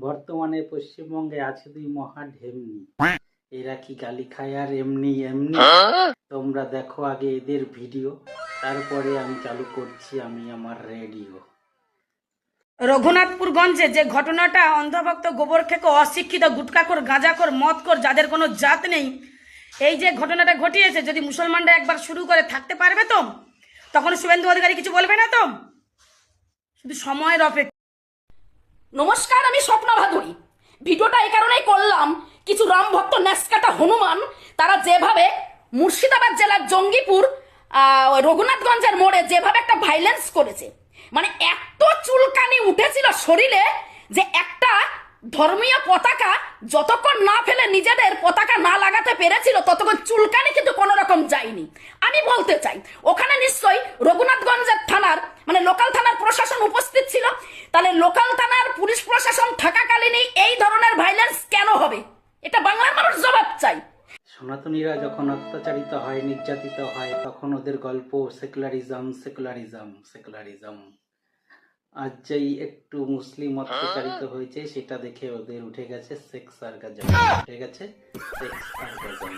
বর্তমানে পশ্চিমবঙ্গে আছে দুই মহা ঢেমনি। এরা কি গালি খায় আর এমনি এমনি। তোমরা দেখো আগে এদের ভিডিও, তারপরে আমি চালু করছি আমি আমার রেডিও। রঘুনাথপুরগঞ্জে যে ঘটনাটা, অন্ধভক্ত, গোবর খেকো, অশিক্ষিত, গুটকাখোর, গাঁজাখোর, মদখোর, যাদের কোনো জাত নেই, এই যে ঘটনাটা ঘটিয়েছে, যদি মুসলমানরা একবার শুরু করে থাকতে পারবে তো তখন শুভেন্দু অধিকারী কিছু বলবে না তো, শুধু সময়ের অপেক্ষা। নমস্কার, আমি স্বপ্না ভাদুরী। ভিডিওটা এই কারণেই করলাম, কিছু রামভক্ত ন্যাসকাটা হনুমান তারা যেভাবে মুর্শিদাবাদ জেলার জঙ্গিপুর রঘুনাথগঞ্জের মোড়ে যেভাবে একটা ভাইলেন্স করেছে, মানে এত চুলকানি উঠেছিল শরীরে যে একটা ধর্মীয় পতাকা যতক্ষণ না ফেলে নিজেদের পতাকা না লাগাতে পেরেছিল ততক্ষণ চুলকানি কিন্তু কোনো রকম যায়নি। আমি বলতে চাই ওখানে নিশ্চয়ই রঘুনাথগঞ্জের থানার মানে লোকাল থানার প্রশাসন উপস্থিত ছিল, তাহলে লোকাল থানার পুলিশ প্রশাসন থাকাকালীনই এই ধরনের ভাইলেন্স কেন হবে? এটা বাংলার মানুষ জবাব চাই। সনাতনীরা যখন অত্যাচারিত হয়, নির্যাতিত হয়, তখন ওদের গল্প সেকুলারিজম সেকুলারিজম সেকুলারিজম। আজ যেই একটু মুসলিম অত্যাচারিত হয়েছে সেটা দেখে ওদের উঠে গেছে সেক্স সার্কাজম, উঠে গেছে সেক্স সার্কাজম।